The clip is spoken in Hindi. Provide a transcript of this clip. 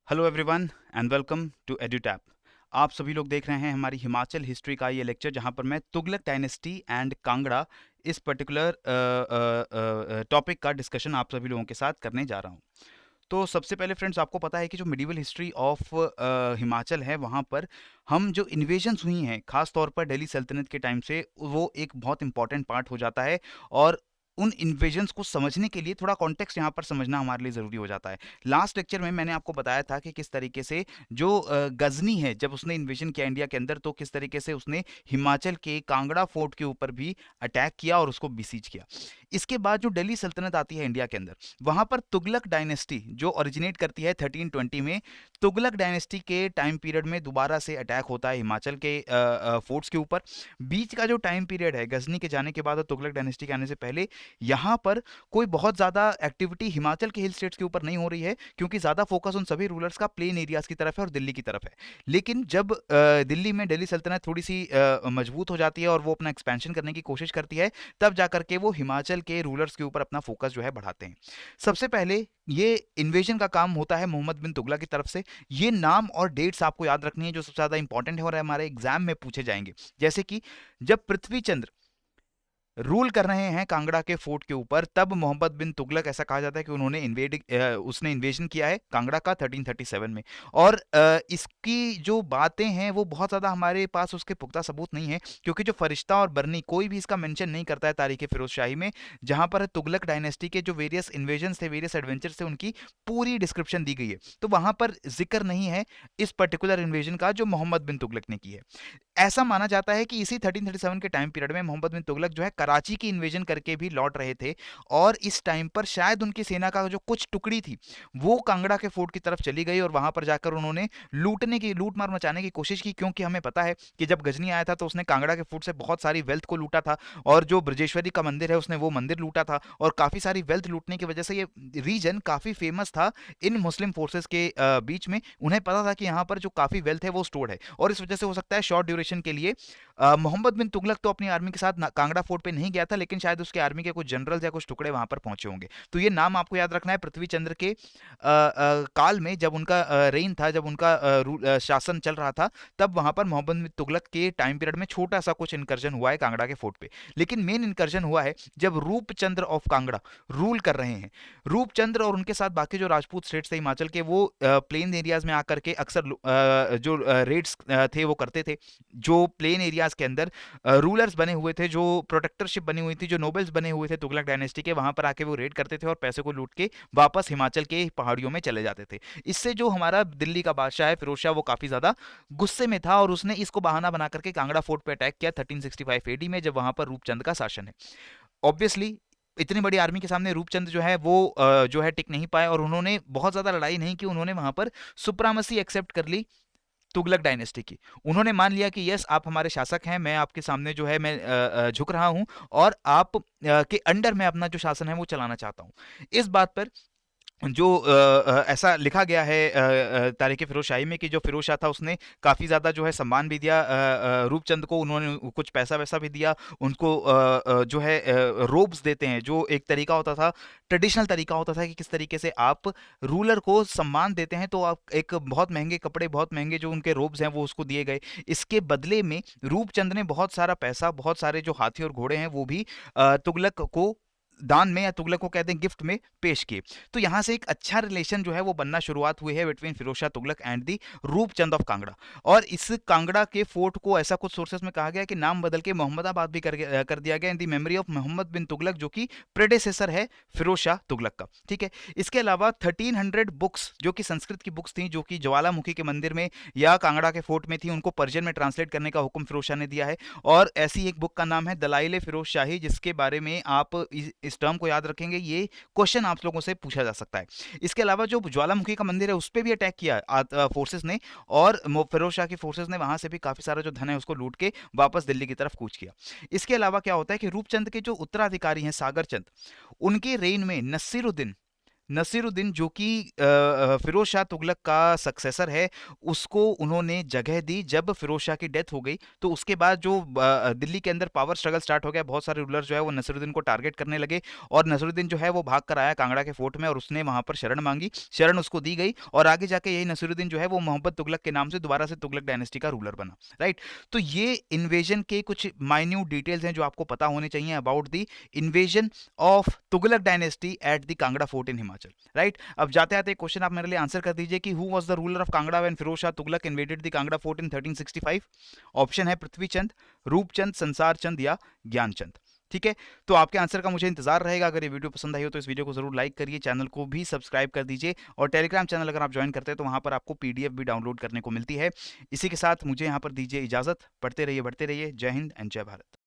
Hello everyone and welcome to Edutap. आप सभी लोग देख रहे हैं हमारी हिमाचल हिस्ट्री का ये लेक्चर, जहां पर मैं तुगलक डायनेस्टी एंड कांगड़ा इस पर्टिकुलर टॉपिक का डिस्कशन आप सभी लोगों के साथ करने जा रहा हूं। तो सबसे पहले फ्रेंड्स, आपको पता है कि जो मिडिवल हिस्ट्री ऑफ हिमाचल है, वहाँ पर हम जो इन्वेजन्स हुई हैं खास तौर पर दिल्ली सल्तनत के टाइम से, वो एक बहुत इंपॉर्टेंट पार्ट हो जाता है। और उन इन्वेजन्स को समझने के लिए थोड़ा कॉन्टेक्स्ट यहाँ पर समझना हमारे लिए ज़रूरी हो जाता है। लास्ट लेक्चर में मैंने आपको बताया था कि किस तरीके से जो गजनी है, जब उसने इन्वेजन किया इंडिया के अंदर, तो किस तरीके से उसने हिमाचल के कांगड़ा फोर्ट के ऊपर भी अटैक किया और उसको बिसीज किया। इसके बाद जो दिल्ली सल्तनत आती है इंडिया के अंदर, वहां पर तुगलक डायनेस्टी जो ओरिजिनेट करती है 1320 में, तुगलक डायनेस्टी के टाइम पीरियड में दोबारा से अटैक होता है हिमाचल के फोर्ट्स के ऊपर। बीच का जो टाइम पीरियड है गजनी के जाने के बाद और तुगलक डायनेस्टी के आने से पहले, यहाँ पर कोई बहुत ज़्यादा एक्टिविटी हिमाचल के हिल स्टेट्स के ऊपर नहीं हो रही है, क्योंकि ज़्यादा फोकस उन सभी रूलर्स का प्लेन एरियाज की तरफ है और दिल्ली की तरफ है। लेकिन जब दिल्ली में दिल्ली सल्तनत थोड़ी सी मजबूत हो जाती है और वो अपना एक्सपेंशन करने की कोशिश करती है, तब जाकर के वो हिमाचल के रूलर्स के ऊपर अपना फोकस जो है बढ़ाते हैं। सबसे पहले ये इन्वेजन का काम होता है मोहम्मद बिन तुगलक की तरफ से। ये नाम और डेट्स आपको याद रखनी है जो सबसे ज़्यादा इंपॉर्टेंट है और हमारे एग्जाम में पूछे जाएंगे। जैसे कि जब पृथ्वी चंद्र रूल कर रहे हैं कांगड़ा के फोर्ट के ऊपर, तब मोहम्मद बिन तुगलक, ऐसा कहा जाता है कि उसने इन्वेजन किया है कांगड़ा का 1337 में। और इसकी जो बातें हैं वो बहुत ज़्यादा हमारे पास उसके पुख्ता सबूत नहीं है, क्योंकि जो फरिश्ता और बरनी कोई भी इसका मेंशन नहीं करता है तारीख फिरोज शाही में। जहां पर तुगलक डायनेस्टी के जो वेरियस इन्वेजन थे, वेरियस एडवेंचर थे, उनकी पूरी डिस्क्रिप्शन दी गई है, तो वहां पर जिक्र नहीं है इस पर्टिकुलर इन्वेजन का जो मोहम्मद बिन तुगलक ने की है। ऐसा माना जाता है कि इसी 1337 के टाइम पीरियड में मोहम्मद बिन तुगलक जो है कराची की इन्वेजन करके भी लौट रहे थे, और इस टाइम पर शायद उनकी सेना का जो कुछ टुकड़ी थी वो कांगड़ा के फोर्ट की तरफ चली गई और वहां पर जाकर उन्होंने लूट मार मचाने की कोशिश की। क्योंकि हमें पता है कि जब गजनी आया था तो उसने कांगड़ा के फोर्ट से बहुत सारी वेल्थ को लूटा था, और जो ब्रजेश्वरी का मंदिर है उसने वो मंदिर लूटा था, और काफी सारी वेल्थ लूटने की वजह से ये रीजन काफी फेमस था इन मुस्लिम फोर्सेस के बीच में। उन्हें पता था कि यहाँ पर जो काफी वेल्थ है वो स्टोर्ड है, और इस वजह से हो सकता है शॉर्ट ड्यूरेशन के लिए मोहम्मद बिन तुगलक तो अपनी आर्मी के साथ कांगड़ा फोर्ट पे नहीं गया था, लेकिन शायद उसके आर्मी के कुछ जनरल्स या कुछ टुकड़े वहां पर पहुंचे होंगे। तो ये नाम आपको याद रखना है। पृथ्वी चंद्र के काल में, जब उनका रेन था, जब उनका शासन चल रहा था, तब वहां पर मोहम्मद बिन तुगलक के टाइम पीरियड में छोटा सा कुछ इनकर्जन हुआ है कांगड़ा के फोर्ट पे। लेकिन मेन इनकर्जन हुआ है जब रूपचंद्र ऑफ कांगड़ा रूल कर रहे हैं। रूपचंद्र और उनके साथ बाकी जो राजपूत स्टेट्स थे हिमाचल के, वो प्लेन एरियाज में आकर के अक्सर जो रेड्स थे वो करते थे। जो प्लेन एरियाज के अंदर रूलर्स बने हुए थे, जो प्रोटेक्टरशिप बनी हुई थी, जो नोबल्स बने हुए थे तुगलक डायनेस्टी के, वहां पर आके वो रेड करते थे और पैसे को लूट के वापस हिमाचल के पहाड़ियों में चले जाते थे। इससे जो हमारा दिल्ली का बादशाह है फिरोज शाह, वो काफी ज्यादा गुस्से में था और उसने इसको बहाना बना करके कांगड़ा फोर्ट पे अटैक किया 1365 एडी में, जब वहां पर रूपचंद का शासन है। ऑब्वियसली इतनी बड़ी आर्मी के सामने रूपचंद जो है वो जो है टिक नहीं पाए, और उन्होंने बहुत ज्यादा लड़ाई नहीं की। उन्होंने वहां पर सुप्रामसी एक्सेप्ट कर ली तुगलक डायनेस्टी की। उन्होंने मान लिया कि यस, आप हमारे शासक हैं, मैं आपके सामने जो है मैं झुक रहा हूं, और आप के अंडर में अपना जो शासन है वो चलाना चाहता हूं। इस बात पर जो ऐसा लिखा गया है तारीख फिरोज शाही में, कि जो फिरोज शाह था उसने काफ़ी ज़्यादा जो है सम्मान भी दिया रूपचंद को। उन्होंने कुछ पैसा वैसा भी दिया उनको। जो है रोब्स देते हैं, जो एक तरीका होता था, ट्रेडिशनल तरीका होता था कि किस तरीके से आप रूलर को सम्मान देते हैं, तो आप एक बहुत महंगे कपड़े, बहुत महंगे जो उनके रोब्स हैं वो उसको दिए गए। इसके बदले में रूपचंद ने बहुत सारा पैसा, बहुत सारे जो हाथी और घोड़े हैं वो भी तुगलक को दान में, या तुगलक को कहते हैं गिफ्ट में, पेश किए। तो यहां से एक अच्छा रिलेशन जो है वो बनना शुरुआत हुई है between Firoz Shah Tughlaq and the Rupchand of Kangra. और इस कांगड़ा के फोर्ट को ऐसा कुछ सोर्सेस में कहा गया कि नाम बदल के मोहम्मदाबाद भी कर दिया गया इन दी मेमोरी ऑफ मोहम्मद बिन तुगलक, जो कि प्रेडेसेसर है फिरोज शाह तुगलक का। ठीक है। इसके अलावा 1300 बुक्स जो कि संस्कृत की बुक्स थी, जो कि ज्वालामुखी के मंदिर में या कांगड़ा के फोर्ट में थी, उनको पर्शियन में ट्रांसलेट करने का हुक्म फिरोज शाह ने दिया है। और ऐसी एक बुक का नाम है दलाइल फिरोज शाही, जिसके बारे में आप इस टर्म को याद रखेंगे, ये क्वेश्चन आप लोगों से पूछा जा सकता है। इसके अलावा जो ज्वालामुखी का मंदिर है उस पर भी अटैक किया फोर्सेस ने, और फिरोज शाह की फोर्सेस ने वहां से भी काफी सारा जो धन है उसको लूट के वापस दिल्ली की तरफ कूच किया। इसके अलावा क्या होता है कि रूपचंद के जो उत्तराधिकारी हैं सागर चंद, उनके रेन में नसीरुद्दीन जो कि फिरोज शाह तुगलक का सक्सेसर है, उसको उन्होंने जगह दी। जब फिरोज शाह की डेथ हो गई तो उसके बाद जो दिल्ली के अंदर पावर स्ट्रगल स्टार्ट हो गया, बहुत सारे रूलर जो है वो नसीरुद्दीन को टारगेट करने लगे, और नसीरुद्दीन जो है वो भाग कर आया कांगड़ा के फोर्ट में, और उसने वहां पर शरण मांगी, शरण उसको दी गई, और आगे जाके यही नसीरुद्दीन जो है वो मोहम्मद तुगलक के नाम से दोबारा से तुगलक डायनेस्टी का रूलर बना, राइट। तो ये इन्वेजन के कुछ माइन्यूट डिटेल्स हैं जो आपको पता होने चाहिए about the invasion of Tughlaq dynasty at the Kangra fort in Himachal, right. अब जाते आते क्वेश्चन आप मेरे लिए आंसर कर दीजिए कि who was the ruler of Kangra when Firoz Shah Tughlaq invaded the Kangra fort in 1365। Option है पृथ्वीचंद, रूपचंद, संसार चंद या ज्ञानचंद। ठीक है, तो आपके आंसर का मुझे इंतजार रहेगा। अगर ये वीडियो पसंद आई हो तो इस वीडियो को जरूर लाइक करिए, चैनल को भी सब्सक्राइब कर दीजिए, और टेलीग्राम चैनल अगर आप ज्वाइन करते हैं तो वहां पर आपको पीडीएफ भी डाउनलोड करने को मिलती है। इसी के साथ मुझे यहाँ पर दीजिए इजाजत। पढ़ते रहिए, बढ़ते रहिए। जय हिंद एंड जय भारत।